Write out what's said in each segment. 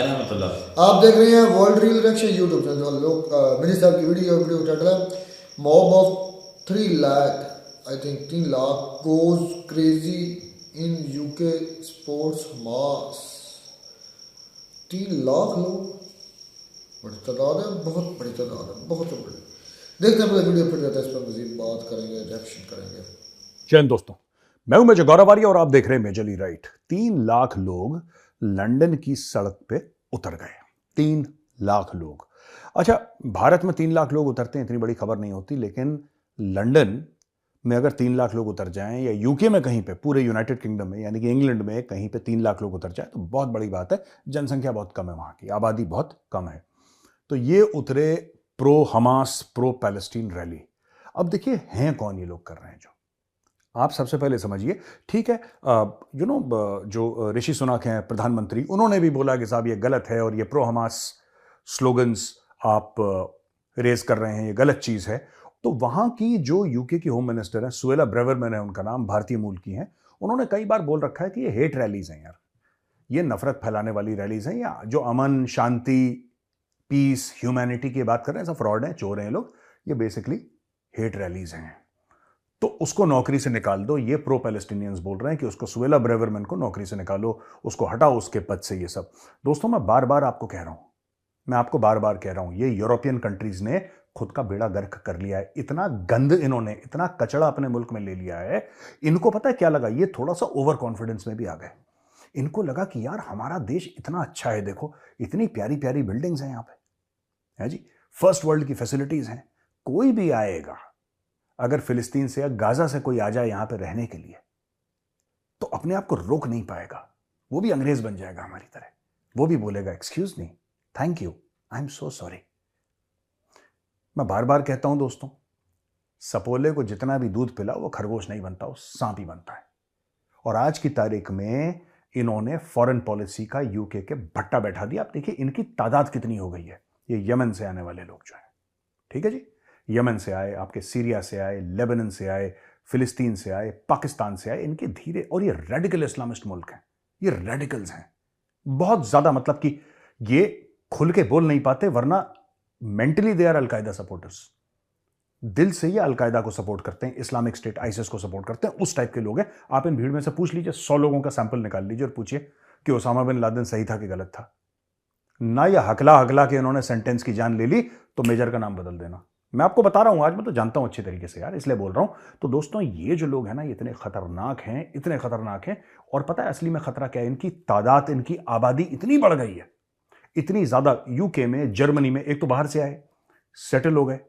रहमतुल्लाह। आप देख रहे हैं World Reel Reaction YouTube channel वाले लोग। मिनी साहब की वीडियो चल रहा है। Mob of 3 lakh, I think 3 lakh goes crazy in UK sports mass. 3 lakh लोग बड़ी तादाद है, बहुत बड़ी तादाद है, बहुत बड़ी। देखते हैं पूरा वीडियो, फिर जाता है इस पर मजीद बात करेंगे, रिएक्शन करेंगे। जय हिंद दोस्तों, मैं हूं मेजर गौरव आर्य और आप देख रहे हैं मेजरली राइट। 3 लाख लोग लंदन की सड़क पे उतर गए। 3 लाख लोग। अच्छा, भारत में 3 लाख लोग उतरते हैं इतनी बड़ी खबर नहीं होती, लेकिन लंदन में अगर 3 लाख लोग उतर जाएं या यूके में कहीं पे, पूरे यूनाइटेड किंगडम में यानी कि इंग्लैंड में कहीं पे 3 लाख लोग उतर जाए तो बहुत बड़ी बात है। जनसंख्या बहुत कम है, वहां की आबादी बहुत कम है। तो ये उतरे pro Hamas pro Palestine rally. अब देखिए हैं कौन ये लोग कर रहे हैं। जो आप सबसे पहले समझिए, ठीक है, जो ऋषि सुनक हैं प्रधानमंत्री, उन्होंने भी बोला कि साहब ये गलत है और ये प्रो हमास स्लोगन्स आप रेज कर रहे हैं, ये गलत चीज है। तो वहां की जो यूके की होम मिनिस्टर है, सुएला ब्रेवरमैन है उनका नाम, भारतीय मूल की हैं, उन्होंने कई बार बोल रखा है कि ये हेट रैलीज हैं यार, ये नफरत फैलाने वाली रैलीज हैं, या जो अमन शांति पीस ह्यूमैनिटी की बात कर रहे हैं, सब फ्रॉड है, चोर हैं लोग, ये बेसिकली हेट रैलीज हैं। तो उसको नौकरी से निकाल दो, ये प्रो पैलेस्टीनियंस बोल रहे हैं कि उसको, सुएला ब्रेवरमैन को नौकरी से निकालो, उसको हटाओ उसके पद से। ये सब दोस्तों मैं बार बार आपको कह रहा हूं, मैं आपको बार बार कह रहा हूं, ये यूरोपियन कंट्रीज ने खुद का बेड़ा गर्क कर लिया है। इतना गंद इन्होंने, इतना कचड़ा अपने मुल्क में ले लिया है। इनको पता है क्या लगा, ये थोड़ा सा ओवर कॉन्फिडेंस में भी आ गए। इनको लगा कि यार हमारा देश इतना अच्छा है, देखो इतनी प्यारी प्यारी बिल्डिंग्स हैं यहां पे, है जी, फर्स्ट वर्ल्ड की फैसिलिटीज हैं। कोई भी आएगा, अगर फिलिस्तीन से या गाजा से कोई आ जाए यहां पे रहने के लिए, तो अपने आप को रोक नहीं पाएगा। वो भी अंग्रेज बन जाएगा हमारी तरह। वो भी बोलेगा excuse me, thank you, I am so sorry. मैं बार बार कहता हूं दोस्तों, सपोले को जितना भी दूध पिला वो खरगोश नहीं बनता, वो सांप ही बनता है। और आज की तारीख में इन्होंने फॉरेन पॉलिसी का यूके के भट्टा बैठा दिया। आप देखिए इनकी तादाद कितनी हो गई है। ये यमन से आने वाले लोग जो है, ठीक है जी, यमन से आए, आपके सीरिया से आए, लेबनान से आए, फिलिस्तीन से आए, पाकिस्तान से आए, इनके धीरे, और ये रेडिकल इस्लामिस्ट मुल्क हैं, ये रेडिकल्स हैं बहुत ज्यादा। मतलब कि ये खुल के बोल नहीं पाते, वरना mentally they are Al Qaeda supporters. दिल से ये अलकायदा को सपोर्ट करते हैं, इस्लामिक स्टेट आईसिस को सपोर्ट करते हैं, उस टाइप के लोग हैं। आप इन भीड़ में से पूछ लीजिए, 100 लोगों का सैंपल निकाल लीजिए और पूछिए कि ओसामा बिन लादेन सही था कि गलत था। ना ये हकला हकला के इन्होंने सेंटेंस की जान ले ली तो मेजर का नाम बदल देना। मैं आपको बता रहा हूं, आज मैं तो जानता हूं अच्छी तरीके से यार, इसलिए बोल रहा हूं। तो दोस्तों ये जो लोग हैं ना, ये इतने खतरनाक हैं, इतने खतरनाक हैं। और पता है असली में खतरा क्या है? इनकी तादाद, इनकी आबादी इतनी बढ़ गई है, इतनी ज्यादा। यूके में, जर्मनी में, एक तो बाहर से आए, सेटल हो गए,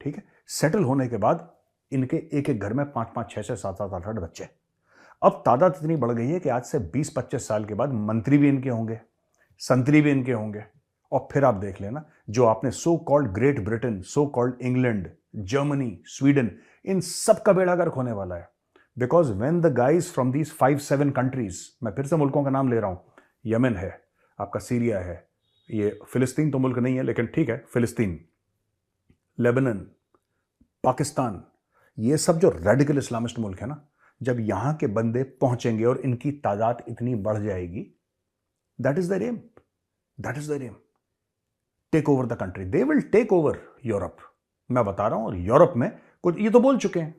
ठीक है, सेटल होने के बाद इनके एक एक घर में 5-5, 6-6, 7-7, 8-8 बच्चे। अब तादाद इतनी बढ़ गई है कि आज से 20-25 साल के बाद मंत्री भी इनके होंगे, संतरी भी इनके होंगे। और फिर आप देख लेना, जो आपने so called Great Britain, so called England, Germany, Sweden, इन सब का बेड़ा गर्क होने वाला है। Because when the guys from these 5-7 countries, मैं फिर से मुल्कों का नाम ले रहा हूं, यमन है, आपका सीरिया है, ये फिलिस्तीन तो मुल्क नहीं है लेकिन ठीक है, फिलिस्तीन, लेबनान, पाकिस्तान, ये सब जो रेडिकल इस्लामिस्ट मुल्क है ना, जब यहां के बंदे पहुंचेंगे और इनकी तादाद इतनी बढ़ जाएगी, that is the aim, that is the aim, take over the country, they will take over Europe. मैं बता रहा हूं। और यूरोप में कुछ ये तो बोल चुके हैं।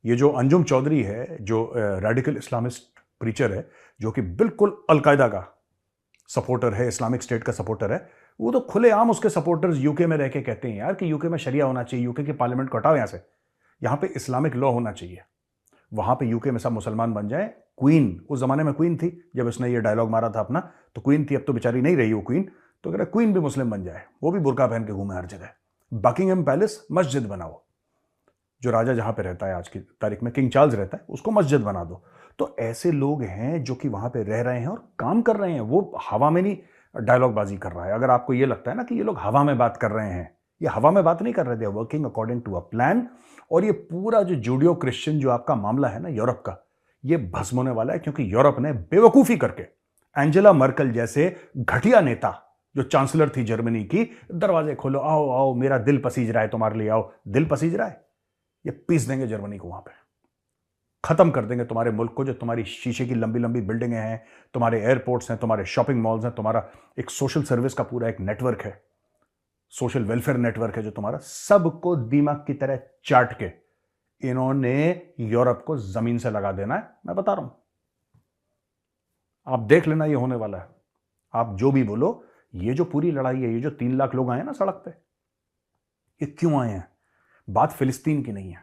ये जो अंजुम चौधरी है, जो रेडिकल इस्लामिस्ट प्रीचर है, जो कि बिल्कुल अलकायदा का सपोर्टर है, इस्लामिक स्टेट का सपोर्टर है, वो तो खुलेआम उसके सपोर्टर्स यूके में रह के कहते हैं यार कि यूके में शरिया होना चाहिए, यूके की पार्लियामेंट को हटाओ यहां से, यहां पे इस्लामिक लॉ होना चाहिए, वहां पे यूके में सब मुसलमान बन जाए। क्वीन, उस जमाने में क्वीन थी जब इसने ये डायलॉग मारा था अपना, तो क्वीन थी, अब तो बेचारी नहीं रही वो क्वीन, तो कह रहा क्वीन भी मुस्लिम बन जाए, वो भी बुर्का पहन के घूमे हर जगह। बकिंगहम पैलेस मस्जिद बनाओ, जो राजा जहां पे रहता है आज की तारीख में, किंग चार्ल्स रहता है, उसको मस्जिद बना दो। तो ऐसे लोग हैं जो कि वहां पे रह रहे हैं और काम कर रहे हैं। वो हवा में नहीं डायलॉग बाजी कर रहा है। अगर आपको ये लगता है ना कि ये लोग हवा में बात कर रहे हैं, ये हवा में बात नहीं कर रहे थे, working according to a plan. और ये पूरा जो जूडियो क्रिश्चियन जो आपका मामला है ना यूरोप का, ये भस्म होने वाला है, क्योंकि यूरोप ने बेवकूफी करके एंजेला मर्कल जैसे घटिया नेता, जो चांसलर थी जर्मनी की, दरवाजे खोलो, आओ आओ, मेरा दिल पसीज रहा है तुम्हारे लिए, आओ, दिल पसीज रहा है, ये पीस देंगे जर्मनी को वहां पे। खत्म कर देंगे तुम्हारे मुल्क को, जो तुम्हारी शीशे की लंबी लंबी बिल्डिंगें हैं, तुम्हारे एयरपोर्ट्स हैं, तुम्हारे शॉपिंग मॉल्स हैं, तुम्हारा एक सोशल सर्विस का पूरा एक नेटवर्क है, सोशल वेलफेयर नेटवर्क है जो तुम्हारा, सबको दीमक की तरह चाट के इन्होंने यूरोप को जमीन से लगा देना है। मैं बता रहा हूं, आप देख लेना ये होने वाला है। आप जो भी बोलो, ये जो पूरी लड़ाई है, ये जो 3 लाख लोग आए हैं ना सड़क पे, ये क्यों आए हैं? बात फिलिस्तीन की नहीं है,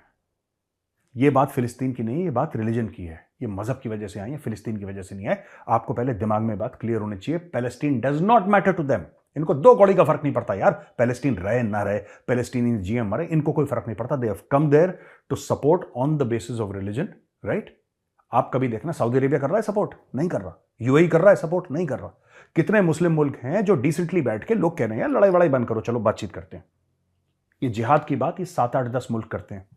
ये बात फिलिस्तीन की नहीं है, ये बात रिलीजन की है। ये मजहब की वजह से आई है, फिलिस्तीन की वजह से नहीं है। आपको पहले दिमाग में बात क्लियर होनी चाहिए। Palestine does not matter to them. इनको 2 कौड़ी का फर्क नहीं पड़ता यार, पैलेस्टीन रहे ना रहे, पैलेस्टीनी जीएम मरे, इनको कोई फर्क नहीं पड़ता। They have come there to support on the basis of religion, right? आप कभी देखना, सऊदी अरेबिया कर रहा है सपोर्ट? नहीं कर रहा। यूएई कर रहा है सपोर्ट? नहीं कर रहा। कितने मुस्लिम मुल्क हैं जो डिसेंटली बैठ के लोग कह रहे हैं यार लड़ाई वड़ाई बंद करो, चलो बातचीत करते हैं। ये जिहाद की बात ये 7-8-10 मुल्क करते हैं।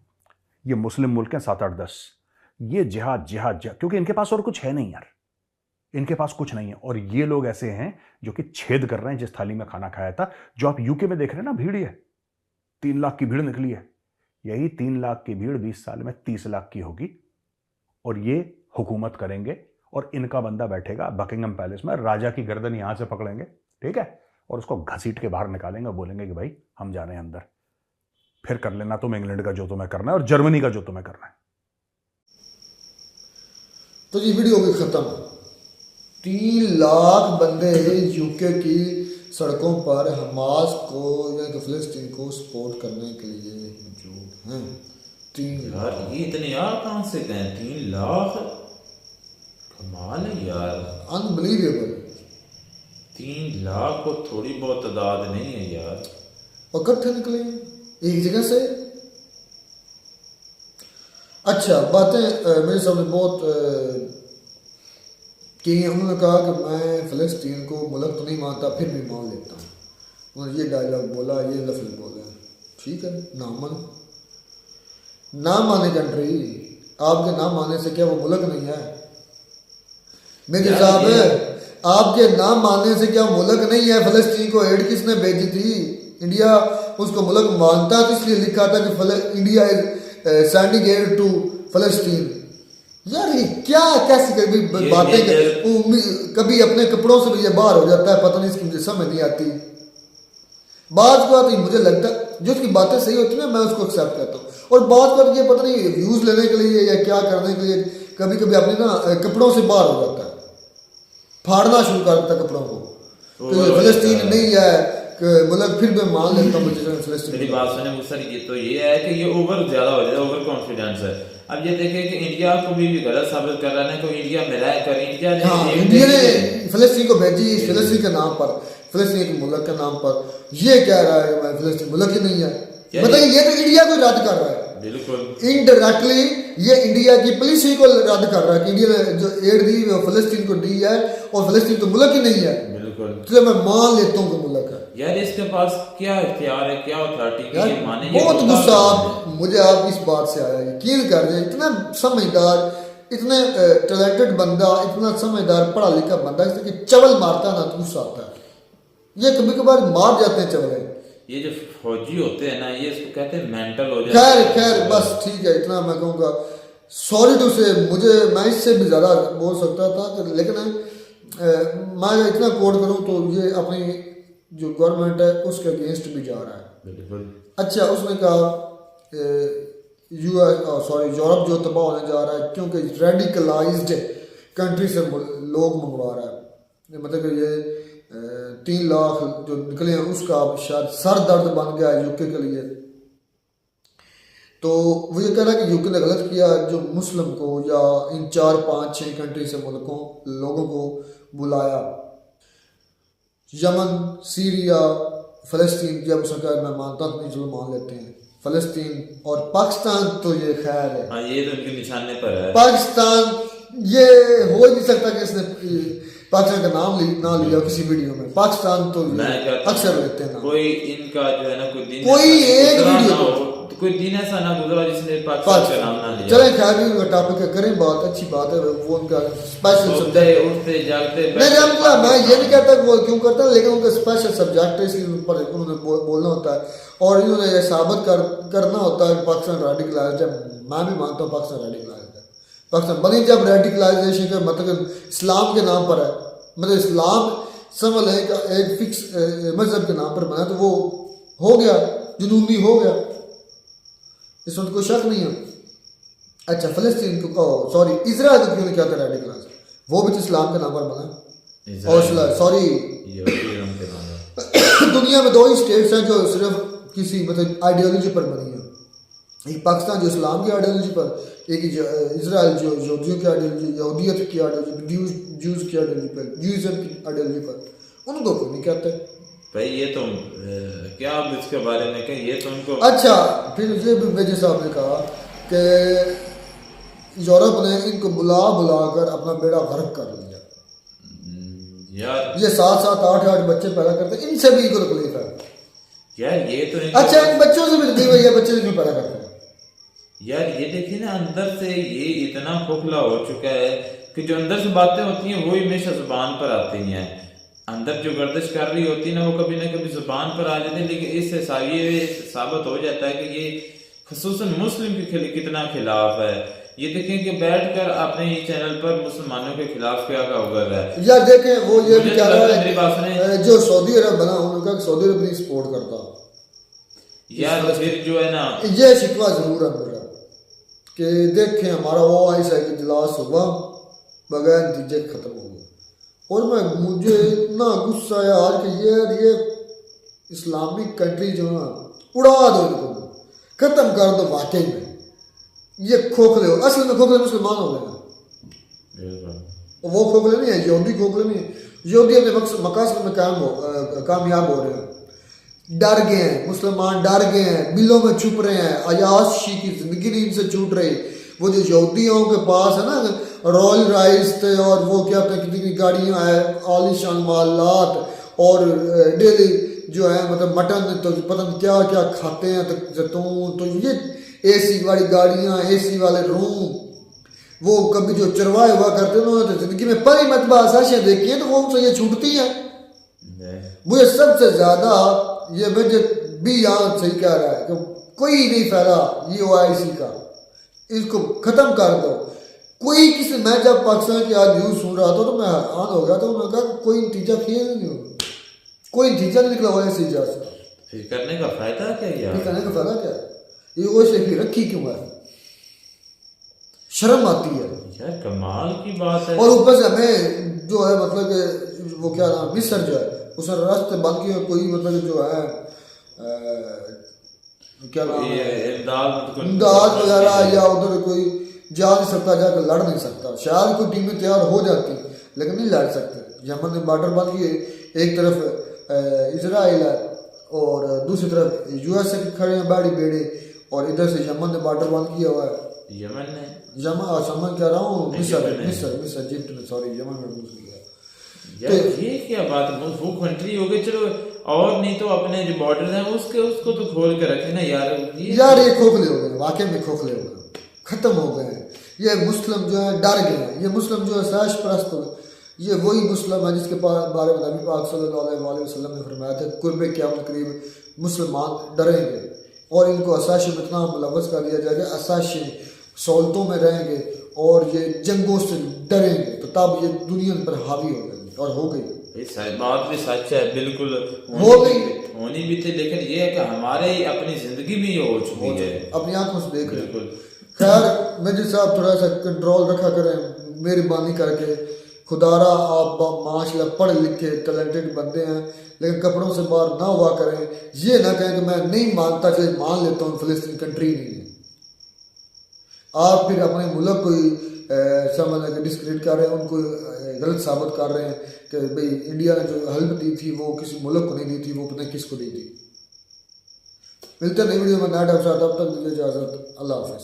ये मुस्लिम मुल्क हैं 7-8-10। ये जिहाद जिहाद जिहाद, क्योंकि इनके पास और कुछ है नहीं यार, इनके पास कुछ नहीं है। और ये लोग ऐसे हैं जो कि छेद कर रहे हैं जिस थाली में खाना खाया था। जो आप यूके में देख रहे हैं ना, भीड़, ये 3 लाख की भीड़ निकली है। यही 3 लाख की भीड़ 20 साल में 30 लाख की होगी, और ये हुकूमत करेंगे। और इनका बंदा बैठेगा बकिंगम पैलेस में, राजा की गर्दन यहां से पकड़ेंगे, ठीक है, और उसको घसीट के बाहर निकालेंगे और बोलेंगे कि भाई हम जा रहे हैं अंदर, फिर कर लेना तुम इंग्लैंड का जो तुम्हें करना है और जर्मनी का जो तुम्हें करना है। तो ये वीडियो भी खत्म। 3 लाख बंदे यूके की सड़कों पर हमास को या तो फिलिस्तीन को सपोर्ट करने के लिए मौजूद हैं। 3 लाख। ये इतने यार कहां से गए? 3 लाख, कमाल है यार, अनबिलीवेबल। 3 लाख को थोड़ी बहुत तादाद नहीं है यार। और इकट्ठे निकले एक जगह से। अच्छा, बातें मेरे सामने बहुत कि उन्होंने कहा कि मैं फिलिस्तीन को मुल्क तो नहीं मानता, फिर भी मान लेता हूँ। उन्होंने ये डायलॉग बोला, ये लफ्ज बोले, ठीक है, ना माने कंट्री, आपके ना मानने से क्या वो मुल्क नहीं है? मेरे साहब, आपके ना मानने से क्या मुल्क नहीं है? फिलिस्तीन को एड किसने भेजी थी? इंडिया उसको मुल्क मानता, तो इसलिए लिखा था कि India is sending aid to फिलिस्तीन। यार ये क्या, कैसी कभी बातें कभी अपने कपड़ों से भी ये बाहर हो जाता है, पता नहीं, इसकी मुझे समझ नहीं आती। बात बात मुझे लगता है जो उसकी बातें सही होती है ना, मैं उसको एक्सेप्ट करता हूँ, और बात बात ये पता नहीं व्यूज लेने के लिए या क्या करने के लिए कभी कभी अपने ना कपड़ों से बाहर हो जाता है, फाड़ना शुरू कर देता है कपड़ों को। तो फिलिस्तीन नहीं है मतलब, फिर मैं मान लेता हूँ फिलिस्तीन। मेरी बात सुने मुझसे, ये तो ये है कि ये ओवर ज्यादा हो जाता है, ओवर कॉन्फिडेंस है। अब ये देखें कि इंडिया को भी गलत साबित कर रहा है कि इंडिया मेरा है, कर इंडिया ने फिलिस्तीन को भेजी फिलिस्तीन के नाम पर, फिलिस्तीन के मुल्क के नाम पर। ये कह रहा है मैं फिलिस्तीन मुल्क ही नहीं है, बताइए। ये तो इंडिया को रद्द कर रहा है बिल्कुल इनडायरेक्टली। ये इंडिया की पॉलिसी को रद्द कर रहा है कि इंडिया ने जो एड दी वो फिलिस्तीन को दी है, और फिलिस्तीन तो मुल्क ही नहीं है। बिल्कुल, तो मैं मान लेता हूँ कि मुल्क है। यार इसके पास क्या इख्तियार है, क्या अथॉरिटी की ये माने? बहुत गुस्सा मुझे आप इस बात से आया। यकीन कर जाए, इतना समझदार, इतने टैलेंटेड बंदा, इतना समझदार पढ़ा लिखा बंदा, इसलिए चवल मारता है ना तो गुस्सा आता है। ये कभी कभार मार जाते हैं चवल। ये जो फौजी होते हैं ना, ये इसको कहते हैं मेंटल हो जाते हैं। खैर बस ठीक है, इतना मैं कहूँगा। सॉरी टू से, मुझे मैं इससे भी ज़्यादा बोल सकता था, लेकिन मैं इतना कोड करूँ तो ये अपनी जो गवर्नमेंट है उसके अगेंस्ट भी जा रहा है। बिल्कुल। अच्छा, उसने कहा यूरोप जो तबाह होने जा रहा है क्योंकि रेडिकलाइज्ड कंट्री से लोग मंगवा रहा है। मतलब कि ये 3 लाख जो निकले हैं उसका शायद सर दर्द बन गया यूके के लिए। तो वो ये कह रहा है कि यूके ने गलत किया जो मुस्लिम को या इन 4, 5, 6 कंट्री से मुल्कों लोगों को बुलाया। यमन, सीरिया, फिलिस्तीन, जब उसने कहा मैं मानता नहीं, चलो मान लेते हैं। फिलिस्तीन और पाकिस्तान तो ये खैर है, हाँ, ये तो उनके निशाने पर है। पाकिस्तान ये हो ही नहीं सकता कि इसने पाकिस्तान का नाम ना लिया किसी वीडियो में। पाकिस्तान तो अक्सर लेते हैं ना। कोई इनका जो है ना कोई दिन, कोई एक वीडियो, कोई दिन ऐसा ना गुजरा जिसने पाकिस्तान का नाम ना लिया। चले खैर भी उनका टॉपिक करें, बात अच्छी बात है, वो उनका स्पेशल सब्जेक्ट। उठते जागते मैं ये नहीं कहता वो क्यों करता, लेकिन उनका स्पेशल सब्जेक्ट है, इसके ऊपर उन्होंने बोलना होता है और इन्होंने ये साबित करना होता है कि पाकिस्तान रेडिकलाइज्ड है। मैं भी मानता हूँ पाकिस्तान रेडिकलाइज्ड है, पाकिस्तान बनी जब रेडिकलाइजेशन का मतलब इस्लाम के नाम पर है, मतलब इस्लाम समझ लें कि एक फिक्स मजहब के नाम पर बना, तो वो हो गया जुनूनी हो गया, इसमें कोई शक नहीं है। अच्छा फ़लस्तीन को सॉरी इजराइल को क्यों नहीं कहते रेडिकलाइज, वो भी तो इस्लाम के नाम पर बना। और सॉरी दुनिया में दो ही स्टेट्स हैं जो सिर्फ किसी मतलब आइडियोलॉजी पर बनी है, एक पाकिस्तान जो इस्लाम की आइडियोलॉजी पर, एक इजराइल जो यहूदियों की आइडियोलॉजी, यहूदियत की आइडियोलॉजी, जूस की आइडियोलॉजी पर, जूइज्म की आइडियोलॉजी पर, उन दो को नहीं कहते भाई। ये तो क्या आप इसके बारे में कहें, ये तो उनको अच्छा। फिर ये भी मेजर साहब ने कहा कि यूरोप ने इनको बुला कर अपना बेड़ा गर्क कर लिया यार। ये 7-7 8-8 बच्चे पैदा करते हैं, इनसे भी इनको तकलीफ है यार। ये तो अच्छा इन बच्चों से भी तकलीफ है, ये बच्चे क्यों पैदा करते हैं यार। ये देखिए ना, अंदर से ये इतना खोखला हो चुका है कि जो अंदर से बातें होती हैं वो हमेशा जुबान पर आती हैं। अंदर जो गर्दिश कर रही होती है ना, वो कभी ना कभी जुबान पर आ जाती है, लेकिन इससे ये साबित हो जाता है कि ये खुसूसन मुस्लिम के कितना खिलाफ है। ये देखें कि बैठकर अपने ये चैनल पर मुसलमानों के खिलाफ क्या क्या उगर रहा है। यार देखें वो ये भी मुझे कह तो रहा लगता है मेरी बात सुने, है जो सऊदी अरब बना उन्होंने कहा कि सऊदी अरब नहीं सपोर्ट करता। यार फिर जो है ना, ये शिकवा जरूर है मेरा कि देखें हमारा वो आइसा कि इजलास हुआ बगैर नतीजे खत्म हो गया, और मुझे इतना गुस्सा आया यार कि ये इस्लामिक कंट्री जो है उड़ा दो इनको, खत्म कर दो। वाकई में ये खोखले हो, असल में खोखले मुसलमान हो गए हैं, वो खोखले नहीं है, यहूदी खोखले नहीं है। यहूदी अपने मकासद में कामयाब हो रहे हैं, डर गए हैं मुसलमान, डर गए हैं, बिलों में छुप रहे हैं, अयाशी की जिंदगी नहीं इनसे छूट रही। वो जो यहूदियों के पास है ना रॉयल राइस थे और वो क्या कहते हैं कितनी गाड़ियाँ हैं, आलीशान मालात, और डेली जो है मतलब मटन तो पता नहीं क्या क्या खाते हैं, तो जैतून, तो ये एसी वाली गाड़ियाँ, एसी वाले रूम, वो कभी जो चरवाए हुआ करते हैं उन्होंने तो जिंदगी में परी मतबा आसाशियाँ देखी हैं, तो वो उनसे ये छूटती हैं। मुझे सबसे ज्यादा ये मुझे भी यहाँ सही कह रहा है कि कोई नहीं फायदा ये OIC का, इसको खत्म कर दो। कोई किसी, मैं जब पाकिस्तान की आज न्यूज सुन रहा था तो मैं हैरान हो गया, तो उन्होंने कहा कोई नतीजा क्लियर नहीं हो, कोई नतीजा नहीं निकला OIC से। फिर करने का फायदा क्या यार? करने का फायदा क्या है? ये OIC रखी क्यों है? शर्म आती है यार, कमाल की बात है। और ऊपर से हमें जो है मतलब कि वो क्या नाम मिस्र जो है उसने रास्ते बंद किए, कोई मतलब जो है क्या नाम है इमदाद वगैरह, या उधर कोई जा नहीं सकता, जाकर लड़ नहीं सकता। शायद कोई टीमें तैयार हो जाती लेकिन नहीं लड़ सकते। यमन ने बॉर्डर बंद किए, एक तरफ इजराइल है और दूसरी तरफ USA के खड़े हैं बाड़ी बेड़े, और इधर से यमन ने बॉर्डर बंद किया हुआ है। यमन कह रहा हूँ मिस्र इजिप्ट में, सॉरी यमन में घुस गया यार। ये क्या बात है, वो कंट्री हो गई चलो, और नहीं तो अपने जो बॉर्डर हैं उसको तो खोल के रखे ना यार। ये खोखले हो गए, वाकई में खोखले हो गए, खत्म हो गए हैं। ये मुस्लिम जो है डर गए हैं, ये मुस्लिम जो है साश परस्त हो गए। ये वही मुस्लिम है जिसके बारे में नबी पाक सल्लल्लाहु अलैहि वसल्लम ने फरमाया था कुर्बे क़यामत करीब मुसलमान डरेंगे और इनको असाशी में इतना मुलव्वस कर दिया जाएगा, असाशी सहूलतों में रहेंगे और ये जंगों से डरेंगे, तो तब ये दुनिया पर हावी हो गई, और हो गई। बात भी सच है, बिल्कुल हो गई, होनी भी थी, लेकिन ये है कि हमारे अपनी जिंदगी में ये हो चुकी है, अपनी आंखों से देख रहे। बिल्कुल। खैर मेजर साहब थोड़ा सा कंट्रोल रखा करें, मेहरबानी करके। खुदारा आप माशाल्लाह पढ़े लिखे टैलेंटेड बंदे हैं, लेकिन कपड़ों से बाहर ना हुआ करें। ये ना कहें कि मैं नहीं मानता, कि मान लेता हूँ फिलिस्तीन कंट्री नहीं है। आप फिर अपने मुल्क को समझ के डिस्क्रेडिट कर रहे हैं, उनको गलत साबित कर रहे हैं कि भाई इंडिया ने जो हेल्प दी थी वो किसी मुल्क को नहीं दी थी, वो पता नहीं किसको दी थी। मिलते हैं नई वीडियो में नया टाइप से, तब तक दीजिए इजाज़त। अल्लाह हाफ़िज़।